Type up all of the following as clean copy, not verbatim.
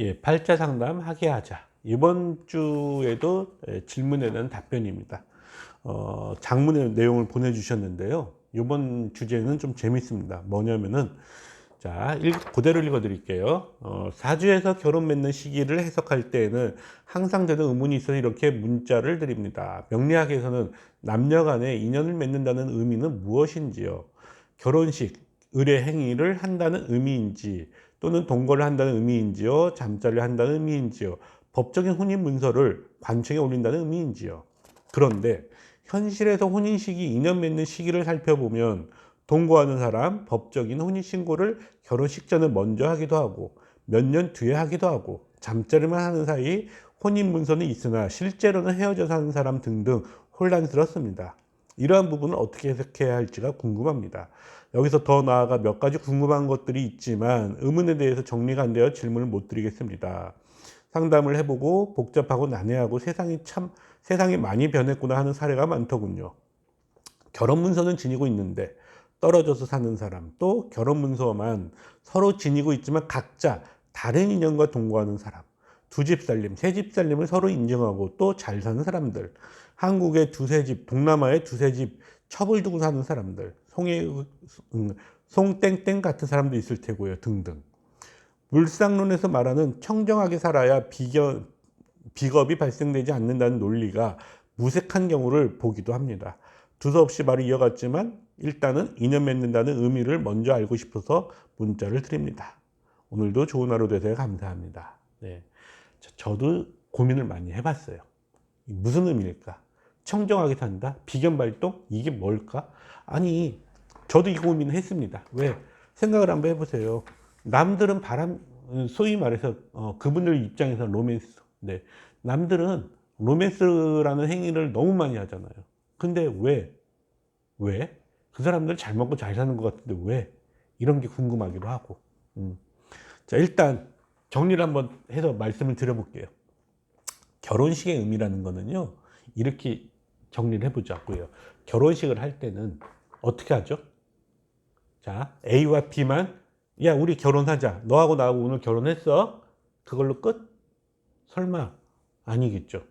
예, 팔자 상담 하게 하자. 이번 주에도 질문에 대한 답변입니다. 장문의 내용을 보내주셨는데요. 이번 주제는 좀 재밌습니다. 뭐냐면은, 자, 그대로 읽어 드릴게요. 사주에서 결혼 맺는 시기를 해석할 때에는 항상 되는 의문이 있어서 이렇게 문자를 드립니다. 명리학에서는 남녀 간에 인연을 맺는다는 의미는 무엇인지요? 결혼식, 의례 행위를 한다는 의미인지, 또는 동거를 한다는 의미인지요, 잠자리를 한다는 의미인지요, 법적인 혼인 문서를 관청에 올린다는 의미인지요. 그런데 현실에서 혼인 시기, 인연 맺는 시기를 살펴보면 동거하는 사람 법적인 혼인 신고를 결혼식 전에 먼저 하기도 하고 몇 년 뒤에 하기도 하고, 잠자리만 하는 사이 혼인 문서는 있으나 실제로는 헤어져 사는 사람 등등 혼란스럽습니다. 이러한 부분을 어떻게 해석해야 할지가 궁금합니다. 여기서 더 나아가 몇 가지 궁금한 것들이 있지만 의문에 대해서 정리가 안 되어 질문을 못 드리겠습니다. 상담을 해보고 복잡하고 난해하고 세상이 많이 변했구나 하는 사례가 많더군요. 결혼 문서는 지니고 있는데 떨어져서 사는 사람, 또 결혼 문서만 서로 지니고 있지만 각자 다른 인연과 동거하는 사람, 두 집 살림, 세 집 살림을 서로 인정하고 또 잘 사는 사람들, 한국의 두세 집, 동남아의 두세 집 첩을 두고 사는 사람들, 송땡땡 같은 사람도 있을 테고요, 등등. 물상론에서 말하는 청정하게 살아야 비겁이 발생되지 않는다는 논리가 무색한 경우를 보기도 합니다. 두서없이 말을 이어갔지만 일단은 인연 맺는다는 의미를 먼저 알고 싶어서 문자를 드립니다. 오늘도 좋은 하루 되세요. 감사합니다. 네. 저도 고민을 많이 해봤어요. 무슨 의미일까? 청정하게 산다? 비견 발동? 이게 뭘까? 아니, 저도 이 고민을 했습니다. 왜? 생각을 한번 해보세요. 남들은 소위 말해서 그분들 입장에서 로맨스. 네. 남들은 로맨스라는 행위를 너무 많이 하잖아요. 근데 왜? 왜? 그 사람들 잘 먹고 잘 사는 것 같은데 왜? 이런 게 궁금하기도 하고. 자, 일단 정리를 한번 해서 말씀을 드려볼게요. 결혼식의 의미라는 거는요, 이렇게 정리를 해보자고요. 결혼식을 할 때는 어떻게 하죠? 자, A와 B만, 야, 우리 결혼하자. 너하고 나하고 오늘 결혼했어? 그걸로 끝? 설마 아니겠죠.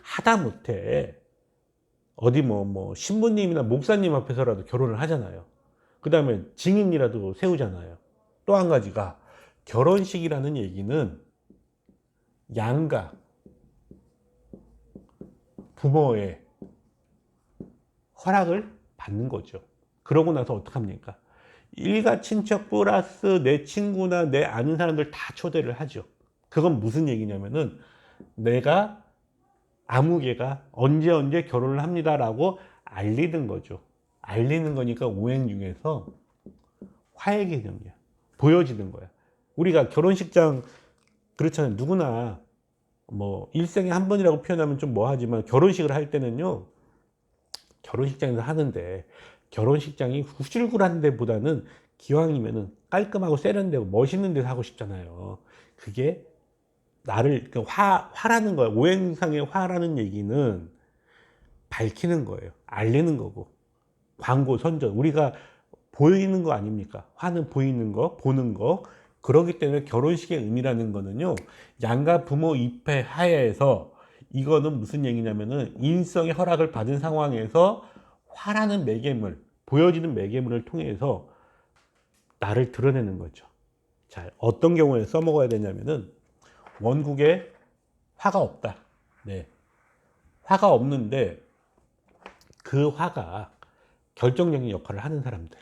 하다못해 어디 신부님이나 목사님 앞에서라도 결혼을 하잖아요. 그 다음에 증인이라도 세우잖아요. 또 한 가지가, 결혼식이라는 얘기는 양가 부모의 허락을 받는 거죠. 그러고 나서 어떡합니까? 일가 친척 플러스 내 친구나 내 아는 사람들 다 초대를 하죠. 그건 무슨 얘기냐면은, 내가 아무개가 언제 결혼을 합니다라고 알리는 거죠. 알리는 거니까 오행 중에서 화해 개념이야. 보여지는 거야. 우리가 결혼식장, 그렇잖아요. 누구나 일생에 한 번이라고 표현하면 좀 뭐하지만, 결혼식을 할 때는요, 결혼식장에서 하는데, 결혼식장이 후줄근한 데보다는 기왕이면은 깔끔하고 세련되고 멋있는 데서 하고 싶잖아요. 그게 나를, 화라는 거야. 오행상의 화라는 얘기는 밝히는 거예요. 알리는 거고. 광고, 선전. 우리가 보이는 거 아닙니까? 화는 보이는 거, 보는 거. 그렇기 때문에 결혼식의 의미라는 거는요, 양가 부모 입회 하에서, 이거는 무슨 얘기냐면은, 인성의 허락을 받은 상황에서 화라는 매개물, 보여지는 매개물을 통해서 나를 드러내는 거죠. 자, 어떤 경우에 써먹어야 되냐면은, 원국에 화가 없다. 네. 화가 없는데 그 화가 결정적인 역할을 하는 사람들.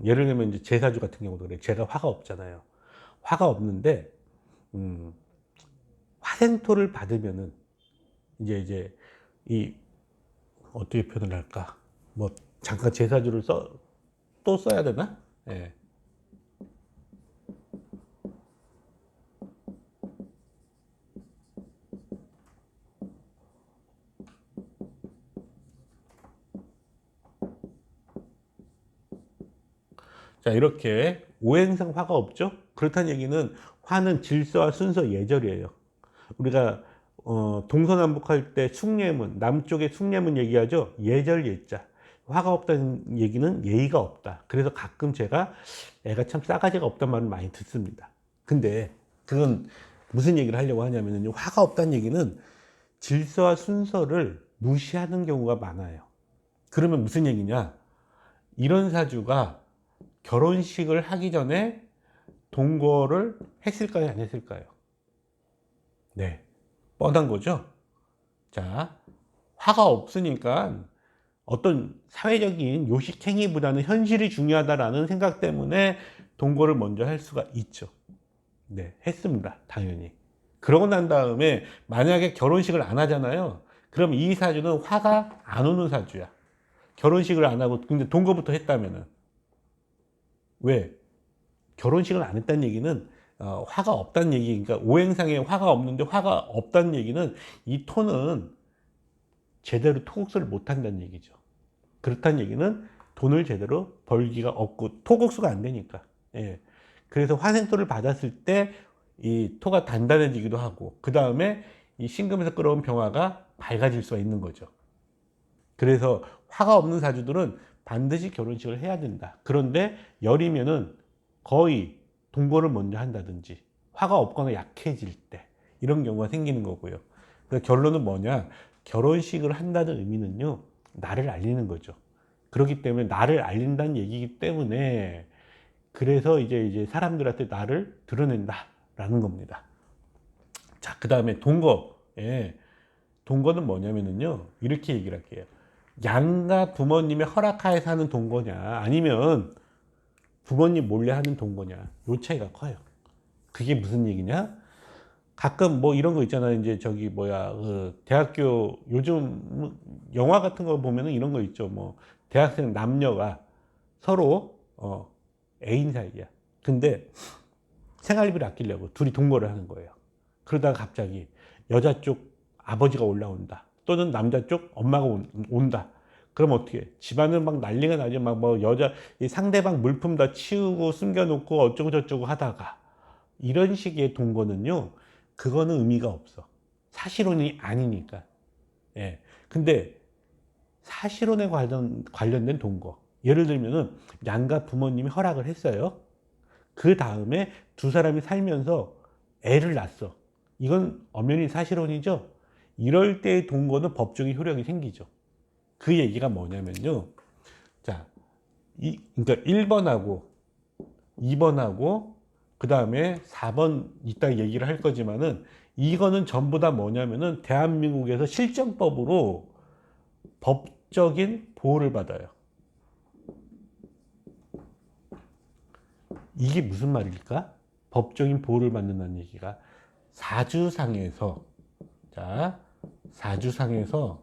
예를 들면 이제 제사주 같은 경우도 그래. 제가 화가 없잖아요. 화가 없는데 화생토를 받으면은 이제 이 어떻게 표현을 할까? 잠깐 제사주를 또 써야 되나? 예. 자, 이렇게 오행상 화가 없죠? 그렇다는 얘기는 화는 질서와 순서, 예절이에요. 우리가 동서남북할 때 숭례문, 남쪽에 숭례문 얘기하죠? 예절, 예자. 화가 없다는 얘기는 예의가 없다. 그래서 가끔 제가 애가 참 싸가지가 없단 말을 많이 듣습니다. 근데 그건 무슨 얘기를 하려고 하냐면요. 화가 없다는 얘기는 질서와 순서를 무시하는 경우가 많아요. 그러면 무슨 얘기냐? 이런 사주가 결혼식을 하기 전에 동거를 했을까요? 안 했을까요? 네. 뻔한 거죠? 자, 화가 없으니까 어떤 사회적인 요식행위보다는 현실이 중요하다라는 생각 때문에 동거를 먼저 할 수가 있죠. 네, 했습니다. 당연히. 그러고 난 다음에 만약에 결혼식을 안 하잖아요. 그럼 이 사주는 화가 안 오는 사주야. 결혼식을 안 하고 근데 동거부터 했다면은. 왜? 결혼식을 안 했다는 얘기는 화가 없다는 얘기. 그러니까 오행상에 화가 없는데 화가 없다는 얘기는 이 토는 제대로 토국수를 못 한다는 얘기죠. 그렇다는 얘기는 돈을 제대로 벌기가 없고 토국수가 안 되니까. 예. 그래서 화생토를 받았을 때 이 토가 단단해지기도 하고 그 다음에 이 신금에서 끌어온 병화가 밝아질 수가 있는 거죠. 그래서 화가 없는 사주들은 반드시 결혼식을 해야 된다. 그런데 열이면은 거의 동거를 먼저 한다든지 화가 없거나 약해질 때 이런 경우가 생기는 거고요. 그래서 결론은 뭐냐? 결혼식을 한다는 의미는요, 나를 알리는 거죠. 그렇기 때문에 나를 알린다는 얘기이기 때문에 그래서 이제 사람들한테 나를 드러낸다라는 겁니다. 자, 그 다음에 동거. 예. 동거는 뭐냐면은요, 이렇게 얘기를 할게요. 양가 부모님의 허락하에 사는 동거냐, 아니면 부모님 몰래 하는 동거냐, 요 차이가 커요. 그게 무슨 얘기냐? 가끔 뭐 이런 거 있잖아요. 이제 저기 뭐야, 그 대학교 요즘 영화 같은 거 보면은 이런 거 있죠. 뭐 대학생 남녀가 서로 애인 사이야. 근데 생활비를 아끼려고 둘이 동거를 하는 거예요. 그러다가 갑자기 여자 쪽 아버지가 올라온다. 또는 남자 쪽 엄마가 온다. 그럼 어떻게 해? 집안은 막 난리가 나죠. 막 뭐 여자 이 상대방 물품 다 치우고 숨겨놓고 어쩌고 저쩌고 하다가 이런 식의 동거는요. 그거는 의미가 없어. 사실혼이 아니니까. 예. 근데 사실혼에 관련된 동거. 예를 들면은 양가 부모님이 허락을 했어요. 그 다음에 두 사람이 살면서 애를 낳았어. 이건 엄연히 사실혼이죠. 이럴 때의 동거는 법적인 효력이 생기죠. 그 얘기가 뭐냐면요. 자, 그러니까 1번하고 2번하고 그 다음에 4번 이따 얘기를 할 거지만은 이거는 전부 다 뭐냐면은 대한민국에서 실정법으로 법적인 보호를 받아요. 이게 무슨 말일까? 법적인 보호를 받는다는 얘기가 사주상에서, 자, 사주상에서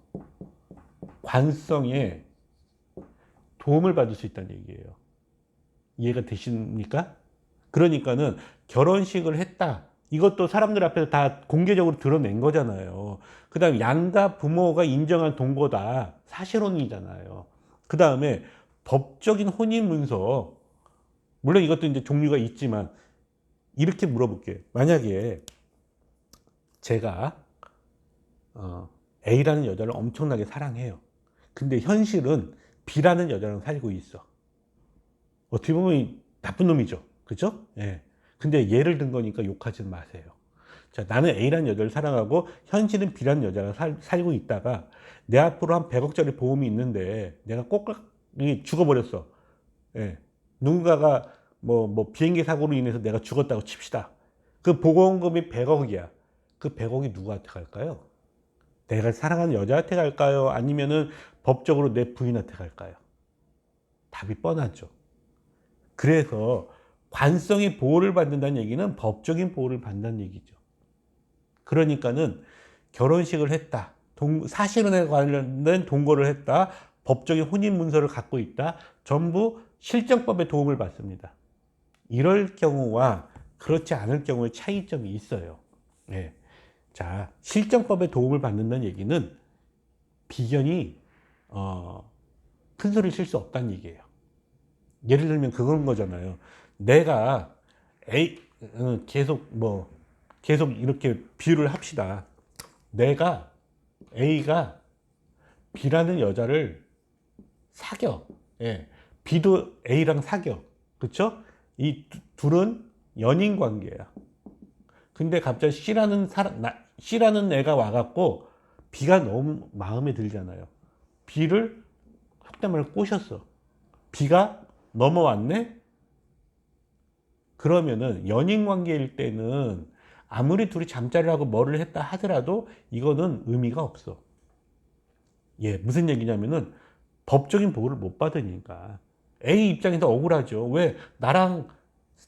관성에 도움을 받을 수 있다는 얘기예요. 이해가 되십니까? 그러니까는 결혼식을 했다. 이것도 사람들 앞에서 다 공개적으로 드러낸 거잖아요. 그 다음에 양가 부모가 인정한 동거다. 사실혼이잖아요. 그 다음에 법적인 혼인문서. 물론 이것도 이제 종류가 있지만 이렇게 물어볼게요. 만약에 제가 A라는 여자를 엄청나게 사랑해요. 근데 현실은 B라는 여자랑 살고 있어. 어떻게 보면 나쁜 놈이죠. 그죠? 예. 근데 예를 든 거니까 욕하지 마세요. 자, 나는 A라는 여자를 사랑하고 현실은 B라는 여자가 살고 있다가 내 앞으로 한 100억짜리 보험이 있는데 내가 꼭 죽어버렸어. 예. 누군가가 뭐 비행기 사고로 인해서 내가 죽었다고 칩시다. 그 보험금이 100억이야. 그 100억이 누구한테 갈까요? 내가 사랑하는 여자한테 갈까요? 아니면은 법적으로 내 부인한테 갈까요? 답이 뻔하죠. 그래서 관성이 보호를 받는다는 얘기는 법적인 보호를 받는다는 얘기죠. 그러니까는 결혼식을 했다. 사실혼에 관련된 동거를 했다. 법적인 혼인 문서를 갖고 있다. 전부 실정법의 도움을 받습니다. 이럴 경우와 그렇지 않을 경우에 차이점이 있어요. 네. 자, 실정법의 도움을 받는다는 얘기는 비견이 큰 소리를 칠 수 없다는 얘기예요. 예를 들면 그런 거잖아요. 내가 계속 이렇게 비유를 합시다. 내가 A가 B라는 여자를 사겨. 예. B도 A랑 사겨. 그렇죠? 이 둘은 연인 관계야. 근데 갑자기 C라는 애가 와갖고 B가 너무 마음에 들잖아요. B를 속된 말로 꼬셨어. B가 넘어왔네? 그러면은 연인 관계일 때는 아무리 둘이 잠자리를 하고 뭐를 했다 하더라도 이거는 의미가 없어. 예, 무슨 얘기냐면은 법적인 보호를 못 받으니까. A 입장에서 억울하죠. 왜? 나랑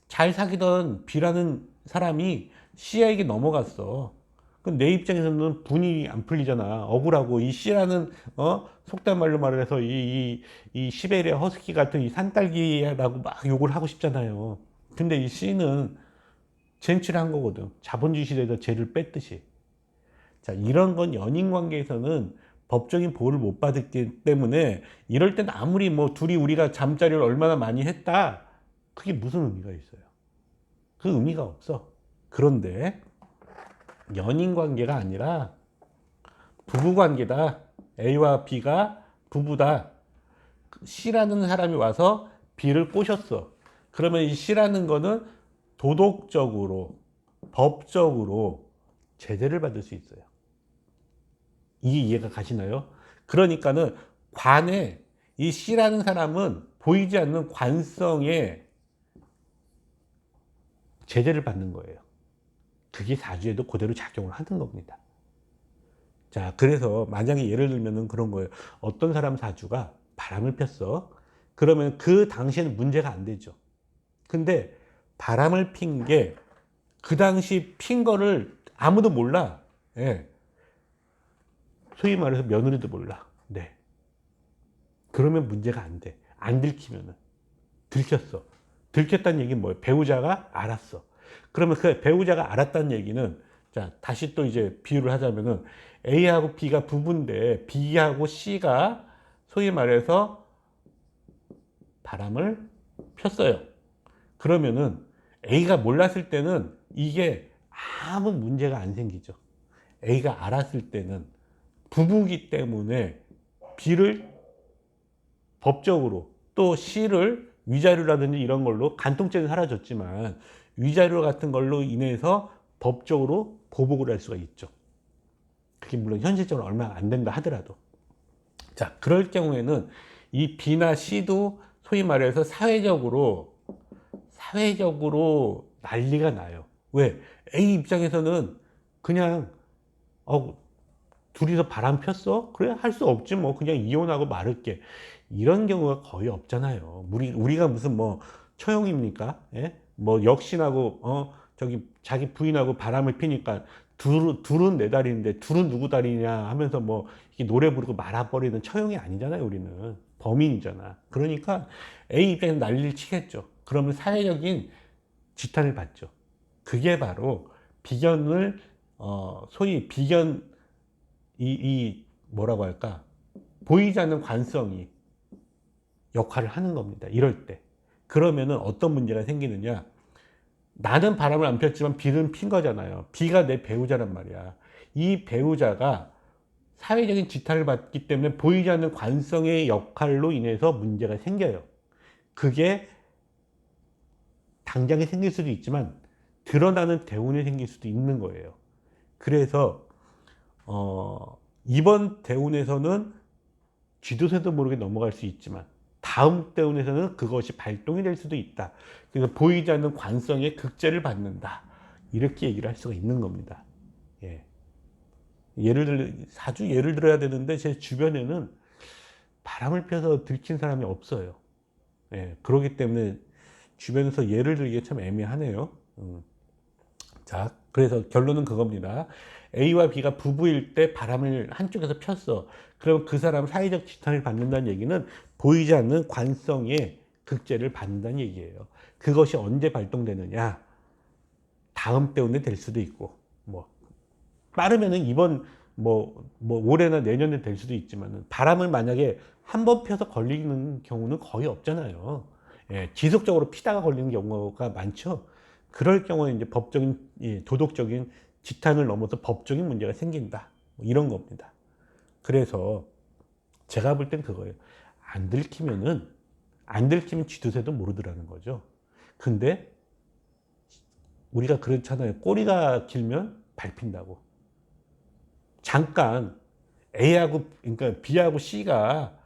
잘 사귀던 B라는 사람이 C에게 넘어갔어. 그럼 내 입장에서는 분이 안 풀리잖아. 억울하고 이 C라는 속된 말로 말을 해서 이 시베리아 허스키 같은 이 산딸기라고 막 욕을 하고 싶잖아요. 근데 이 C는 젠치를 거거든. 자본주의 시대에서 죄를 뺐듯이. 자, 이런 건 연인 관계에서는 법적인 보호를 못 받았기 때문에 이럴 땐 아무리 뭐 둘이 우리가 잠자리를 얼마나 많이 했다. 그게 무슨 의미가 있어요? 그 의미가 없어. 그런데 연인 관계가 아니라 부부 관계다. A와 B가 부부다. C라는 사람이 와서 B를 꼬셨어. 그러면 이 C라는 거는 도덕적으로, 법적으로 제재를 받을 수 있어요. 이게 이해가 가시나요? 그러니까는 관에 이 C라는 사람은 보이지 않는 관성에 제재를 받는 거예요. 그게 사주에도 그대로 작용을 하는 겁니다. 자, 그래서 만약에 예를 들면은 그런 거예요. 어떤 사람 사주가 바람을 폈어. 그러면 그 당시에는 문제가 안 되죠. 근데 바람을 핀 게 그 당시 핀 거를 아무도 몰라. 예. 소위 말해서 며느리도 몰라. 네. 그러면 문제가 안 돼. 안 들키면은. 들켰어. 들켰다는 얘기는 뭐예요? 배우자가 알았어. 그러면 그 배우자가 알았다는 얘기는, 자, 다시 또 이제 비유를 하자면은 A하고 B가 부부인데 B하고 C가 소위 말해서 바람을 폈어요. 그러면은 A가 몰랐을 때는 이게 아무 문제가 안 생기죠. A가 알았을 때는 부부기 때문에 B를 법적으로, 또 C를 위자료라든지 이런 걸로, 간통죄는 사라졌지만 위자료 같은 걸로 인해서 법적으로 보복을 할 수가 있죠. 그게 물론 현실적으로 얼마 안 된다 하더라도. 자, 그럴 경우에는 이 B나 C도 소위 말해서 사회적으로 난리가 나요. 왜? A 입장에서는 그냥 둘이서 바람 폈어? 그래, 할 수 없지 뭐. 그냥 이혼하고 말을게. 이런 경우가 거의 없잖아요. 우리가 무슨 뭐 처형입니까? 예? 뭐 역신하고 저기 자기 부인하고 바람을 피니까 둘은 내 다리인데 둘은 누구 다리냐 하면서 뭐 이렇게 노래 부르고 말아버리는 처형이 아니잖아요. 우리는 범인이잖아. 그러니까 A 입장에서 난리를 치겠죠. 그러면 사회적인 지탄을 받죠. 그게 바로 비견을 소위 비견 뭐라고 할까, 보이지 않는 관성이 역할을 하는 겁니다. 이럴 때. 그러면은 어떤 문제가 생기느냐. 나는 바람을 안 폈지만 B는 핀 거잖아요. B가 내 배우자란 말이야. 이 배우자가 사회적인 지탄을 받기 때문에 보이지 않는 관성의 역할로 인해서 문제가 생겨요. 그게 당장에 생길 수도 있지만 드러나는 대운에 생길 수도 있는 거예요. 그래서 이번 대운에서는 쥐도새도 모르게 넘어갈 수 있지만 다음 대운에서는 그것이 발동이 될 수도 있다. 그래서 보이지 않는 관성에 극제를 받는다. 이렇게 얘기를 할 수가 있는 겁니다. 예. 사주 예를 들어야 되는데 제 주변에는 바람을 펴서 들킨 사람이 없어요. 예. 그렇기 때문에 주변에서 예를 들기가 참 애매하네요. 자, 그래서 결론은 그겁니다. A와 B가 부부일 때 바람을 한쪽에서 폈어. 그럼 그 사람 사회적 지탄을 받는다는 얘기는 보이지 않는 관성의 극제를 받는다는 얘기예요. 그것이 언제 발동되느냐? 다음 때운에 될 수도 있고, 뭐 빠르면은 이번 올해나 내년에 될 수도 있지만은, 바람을 만약에 한 번 펴서 걸리는 경우는 거의 없잖아요. 예, 지속적으로 피다가 걸리는 경우가 많죠. 그럴 경우에 이제 법적인, 도덕적인 지탄을 넘어서 법적인 문제가 생긴다. 뭐 이런 겁니다. 그래서 제가 볼 땐 그거예요. 안 들키면 쥐도새도 모르더라는 거죠. 근데 우리가 그렇잖아요. 꼬리가 길면 밟힌다고. 잠깐 A하고, 그러니까 B하고 C가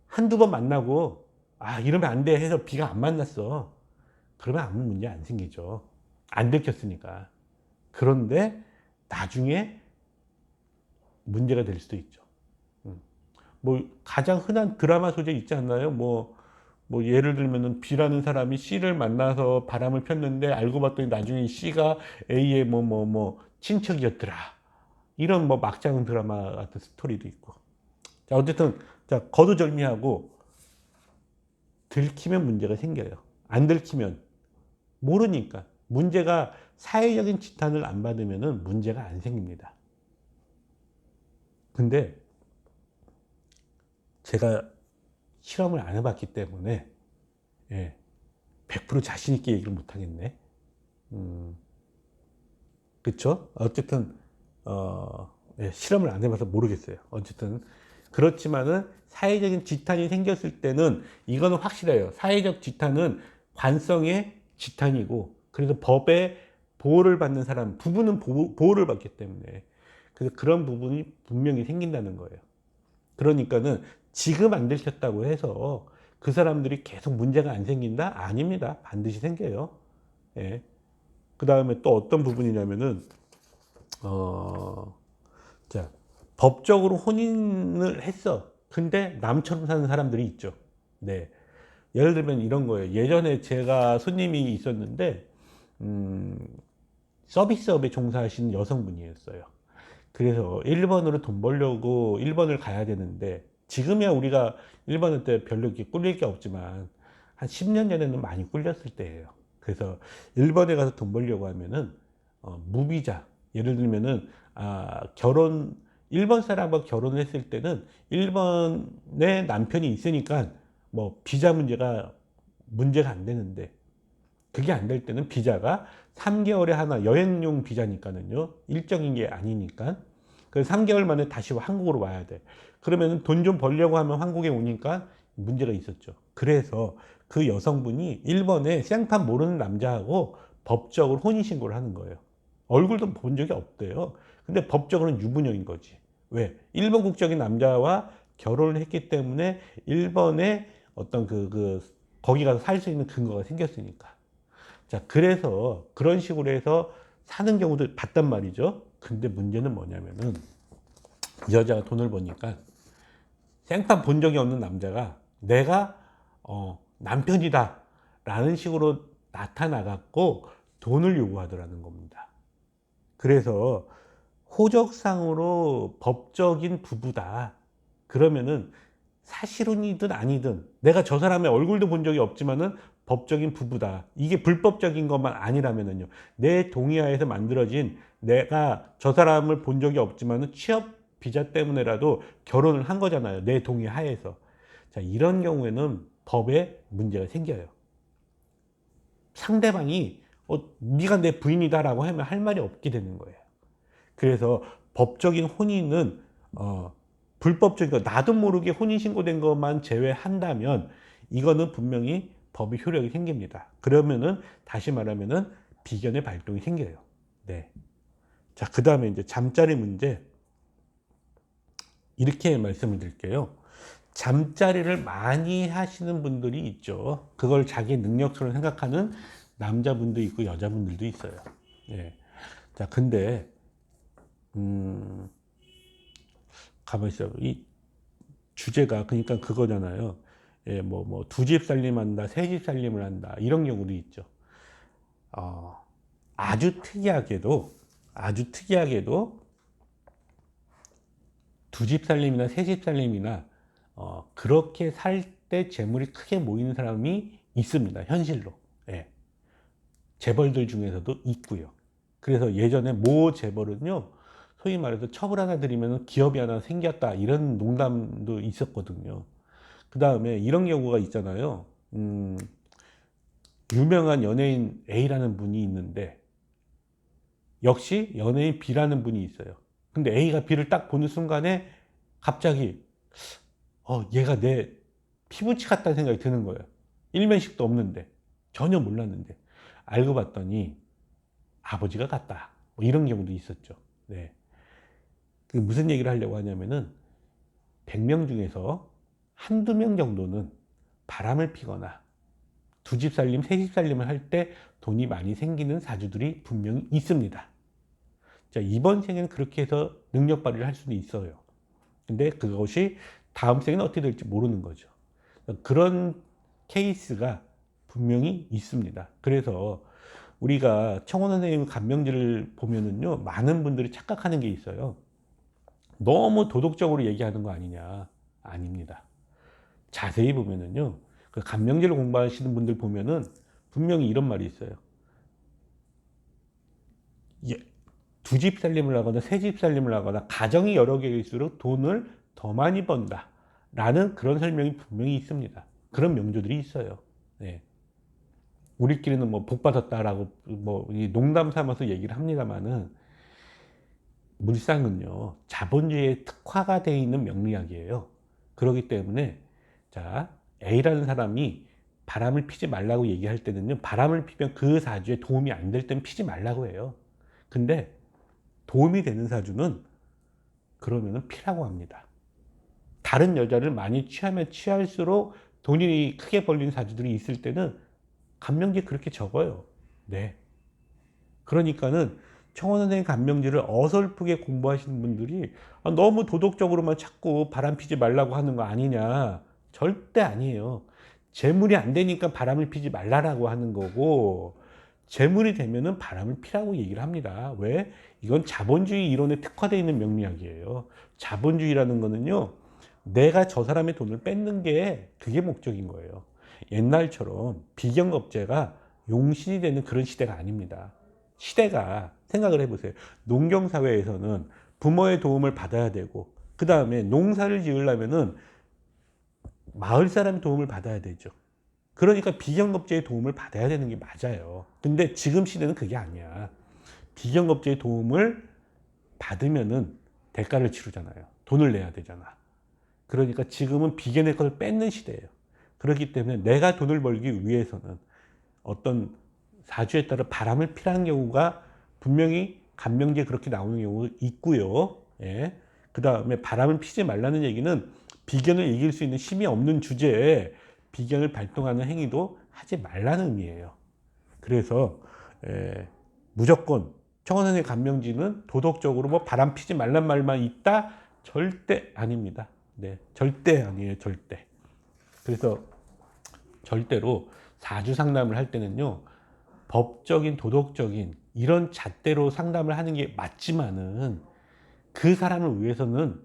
한두 번 만나고, 아, 이러면 안 돼 해서 B가 안 만났어. 그러면 아무 문제 안 생기죠. 안 들켰으니까. 그런데 나중에 문제가 될 수도 있죠. 뭐 가장 흔한 드라마 소재 있지 않나요? 뭐 예를 들면은 B라는 사람이 C를 만나서 바람을 폈는데 알고 봤더니 나중에 C가 A의 친척이었더라. 이런 뭐 막장 드라마 같은 스토리도 있고. 자, 어쨌든 자, 거두절미하고 들키면 문제가 생겨요. 안 들키면 모르니까 문제가 사회적인 지탄을 안 받으면은 문제가 안 생깁니다. 근데 제가 실험을 안 해봤기 때문에 예, 100% 자신 있게 얘기를 못 하겠네. 그렇죠? 어쨌든 예, 실험을 안 해봐서 모르겠어요. 어쨌든 그렇지만은 사회적인 지탄이 생겼을 때는 이거는 확실해요. 사회적 지탄은 관성의 지탄이고, 그래서 법의 보호를 받는 사람 부분은 보호를 받기 때문에 그래서 그런 부분이 분명히 생긴다는 거예요. 그러니까는 지금 안 들켰다고 해서 그 사람들이 계속 문제가 안 생긴다? 아닙니다. 반드시 생겨요. 예. 그 다음에 또 어떤 부분이냐면은 자, 법적으로 혼인을 했어. 근데 남처럼 사는 사람들이 있죠. 네. 예를 들면 이런 거예요. 예전에 제가 손님이 있었는데, 서비스업에 종사하시는 여성분이었어요. 그래서 일본으로 돈 벌려고 일본을 가야 되는데, 지금이야 우리가 일본을 때 별로 이렇게 꿀릴 게 없지만, 한 10년 전에는 많이 꿀렸을 때예요. 그래서 일본에 가서 돈 벌려고 하면은, 무비자. 예를 들면은, 일본 사람과 결혼을 했을 때는 일본에 남편이 있으니까 뭐 비자 문제가 안 되는데, 그게 안 될 때는 비자가 3개월에 하나, 여행용 비자니까는요, 일정인 게 아니니까. 그래서 3개월 만에 다시 한국으로 와야 돼. 그러면 돈 좀 벌려고 하면 한국에 오니까 문제가 있었죠. 그래서 그 여성분이 일본에 생판 모르는 남자하고 법적으로 혼인신고를 하는 거예요. 얼굴도 본 적이 없대요. 근데 법적으로는 유부녀인 거지. 왜? 일본 국적인 남자와 결혼을 했기 때문에 일본에 어떤 거기 가서 살 수 있는 근거가 생겼으니까. 자, 그래서 그런 식으로 해서 사는 경우도 봤단 말이죠. 근데 문제는 뭐냐면은 여자가 돈을 버니까 생판 본 적이 없는 남자가 내가 남편이다 라는 식으로 나타나갖고 돈을 요구하더라는 겁니다. 그래서 호적상으로 법적인 부부다. 그러면은 사실혼이든 아니든 내가 저 사람의 얼굴도 본 적이 없지만은 법적인 부부다. 이게 불법적인 것만 아니라면은요. 내 동의하에서 만들어진, 내가 저 사람을 본 적이 없지만은 취업 비자 때문에라도 결혼을 한 거잖아요. 내 동의하에서. 자, 이런 경우에는 법에 문제가 생겨요. 상대방이 네가 내 부인이다라고 하면 할 말이 없게 되는 거예요. 그래서 법적인 혼인은 불법적인 거, 나도 모르게 혼인신고된 것만 제외한다면 이거는 분명히 법의 효력이 생깁니다. 그러면은 다시 말하면은 비견의 발동이 생겨요. 네. 자, 그 다음에 이제 잠자리 문제. 이렇게 말씀을 드릴게요. 잠자리를 많이 하시는 분들이 있죠. 그걸 자기 능력처럼 생각하는 남자분도 있고 여자분들도 있어요. 예. 자, 근데 가만히 있어. 이 주제가 그러니까 그거잖아요. 예, 두 집 살림한다, 세 집 살림을 한다 이런 경우도 있죠. 아주 특이하게도 두 집 살림이나 세 집 살림이나 그렇게 살 때 재물이 크게 모이는 사람이 있습니다. 현실로. 예. 재벌들 중에서도 있고요. 그래서 예전에 모 재벌은요, 소위 말해서 첩을 하나 들이면 기업이 하나 생겼다 이런 농담도 있었거든요. 그 다음에 이런 경우가 있잖아요. 유명한 연예인 A라는 분이 있는데 역시 연예인 B라는 분이 있어요. 근데 A가 B를 딱 보는 순간에 갑자기 얘가 내 피부치 같다는 생각이 드는 거예요. 일면식도 없는데 전혀 몰랐는데 알고 봤더니 아버지가 갔다. 뭐 이런 경우도 있었죠. 네. 그 무슨 얘기를 하려고 하냐면은 100명 중에서 한두 명 정도는 바람을 피거나 두 집 살림, 세 집 살림을 할 때 돈이 많이 생기는 사주들이 분명히 있습니다. 자, 이번 생에는 그렇게 해서 능력 발휘를 할 수도 있어요. 근데 그것이 다음 생에는 어떻게 될지 모르는 거죠. 그런 케이스가 분명히 있습니다. 그래서 우리가 청원 선생님 간명지를 보면은요, 많은 분들이 착각하는 게 있어요. 너무 도덕적으로 얘기하는 거 아니냐. 아닙니다. 자세히 보면은요, 그 간명지를 공부하시는 분들 보면은 분명히 이런 말이 있어요. 두 집 살림을 하거나 세 집 살림을 하거나 가정이 여러 개일수록 돈을 더 많이 번다 라는 그런 설명이 분명히 있습니다. 그런 명조들이 있어요. 네. 우리끼리는 뭐 복 받았다라고 뭐 농담 삼아서 얘기를 합니다만은, 물상은요 자본주의에 특화가 되어 있는 명리학이에요. 그렇기 때문에 자, A라는 사람이 바람을 피지 말라고 얘기할 때는요, 바람을 피면 그 사주에 도움이 안 될 때는 피지 말라고 해요. 근데 도움이 되는 사주는 그러면은 피라고 합니다. 다른 여자를 많이 취하면 취할수록 돈이 크게 벌린 사주들이 있을 때는 간명지 그렇게 적어요. 네. 그러니까는 청원 선생님 간명지를 어설프게 공부하시는 분들이 너무 도덕적으로만 자꾸 바람 피지 말라고 하는 거 아니냐. 절대 아니에요. 재물이 안 되니까 바람을 피지 말라라고 하는 거고, 재물이 되면은 바람을 피라고 얘기를 합니다. 왜? 이건 자본주의 이론에 특화되어 있는 명리학이에요. 자본주의라는 거는요, 내가 저 사람의 돈을 뺏는 게 그게 목적인 거예요. 옛날처럼 비경업제가 용신이 되는 그런 시대가 아닙니다. 시대가, 생각을 해보세요. 농경사회에서는 부모의 도움을 받아야 되고, 그 다음에 농사를 지으려면은 마을 사람의 도움을 받아야 되죠. 그러니까 비경업제의 도움을 받아야 되는 게 맞아요. 근데 지금 시대는 그게 아니야. 비경업제의 도움을 받으면은 대가를 치르잖아요. 돈을 내야 되잖아. 그러니까 지금은 비견의 것을 뺏는 시대예요. 그렇기 때문에 내가 돈을 벌기 위해서는 어떤 사주에 따라 바람을 피라는 경우가 분명히 간명지에 그렇게 나오는 경우가 있고요. 예. 그 다음에 바람을 피지 말라는 얘기는 비견을 이길 수 있는 힘이 없는 주제에 비견을 발동하는 행위도 하지 말라는 의미예요. 그래서 무조건 청원선의 간명지는 도덕적으로 뭐 바람 피지 말란 말만 있다? 절대 아닙니다. 네, 절대 아니에요. 절대. 그래서 절대로 사주 상담을 할 때는요, 법적인 도덕적인 이런 잣대로 상담을 하는 게 맞지만은, 그 사람을 위해서는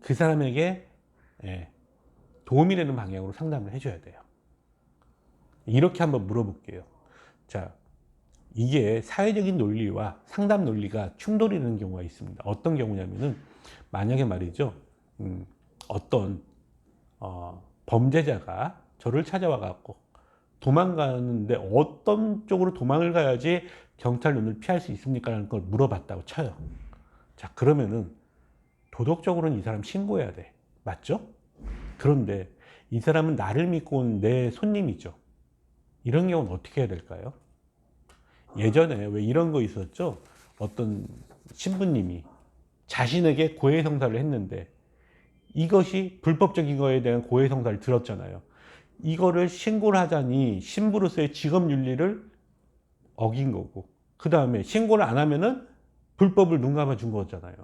그 사람에게 도움이 되는 방향으로 상담을 해줘야 돼요. 이렇게 한번 물어볼게요. 자, 이게 사회적인 논리와 상담 논리가 충돌이 되는 경우가 있습니다. 어떤 경우냐면은, 만약에 말이죠, 어떤 범죄자가 저를 찾아와 갖고 도망가는데 어떤 쪽으로 도망을 가야지 경찰 눈을 피할 수 있습니까? 라는 걸 물어봤다고 쳐요. 자, 그러면은 도덕적으로는 이 사람 신고해야 돼. 맞죠? 그런데 이 사람은 나를 믿고 온 내 손님이죠. 이런 경우는 어떻게 해야 될까요? 예전에 왜 이런 거 있었죠? 어떤 신부님이 자신에게 고해성사를 했는데 이것이 불법적인 거에 대한 고해성사를 들었잖아요. 이거를 신고를 하자니 신부로서의 직업윤리를 어긴 거고, 그 다음에 신고를 안 하면은 불법을 눈 감아 준 거잖아요.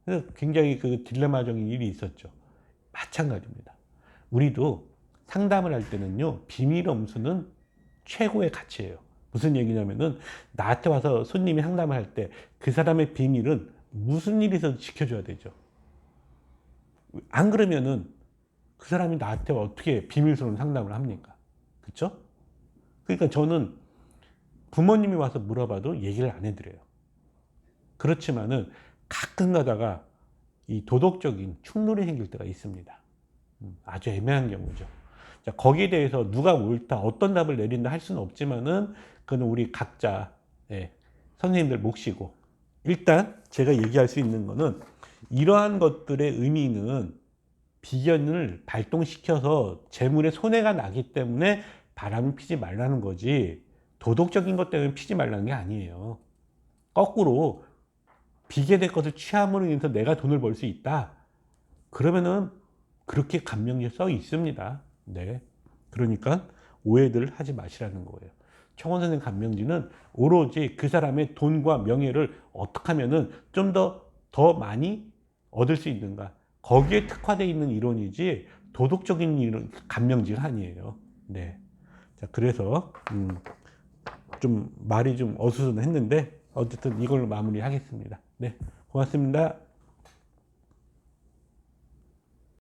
그래서 굉장히 그 딜레마적인 일이 있었죠. 마찬가지입니다. 우리도 상담을 할 때는요, 비밀 엄수는 최고의 가치예요. 무슨 얘기냐면은, 나한테 와서 손님이 상담을 할 때 그 사람의 비밀은 무슨 일이 있어도 지켜줘야 되죠. 안 그러면은 그 사람이 나한테 어떻게 비밀스러운 상담을 합니까? 그렇죠? 그러니까 저는 부모님이 와서 물어봐도 얘기를 안 해드려요. 그렇지만은 가끔 가다가 이 도덕적인 충돌이 생길 때가 있습니다. 아주 애매한 경우죠. 자, 거기에 대해서 누가 옳다, 어떤 답을 내린다 할 수는 없지만은, 그건 우리 각자 선생님들 몫이고, 일단 제가 얘기할 수 있는 거는, 이러한 것들의 의미는 비견을 발동시켜서 재물에 손해가 나기 때문에 바람을 피지 말라는 거지, 도덕적인 것 때문에 피지 말라는 게 아니에요. 거꾸로 비계의 것을 취함으로 인해서 내가 돈을 벌 수 있다. 그러면은 그렇게 감명지에 써 있습니다. 네. 그러니까 오해들 하지 마시라는 거예요. 청원 선생 감명지는 오로지 그 사람의 돈과 명예를 어떻게 하면은 좀 더 많이 얻을 수 있는가. 거기에 특화되어 있는 이론이지 도덕적인 이론, 감명지가 아니에요. 네. 자, 그래서, 좀 말이 좀 어수선했는데 어쨌든 이걸로 마무리하겠습니다. 네. 고맙습니다.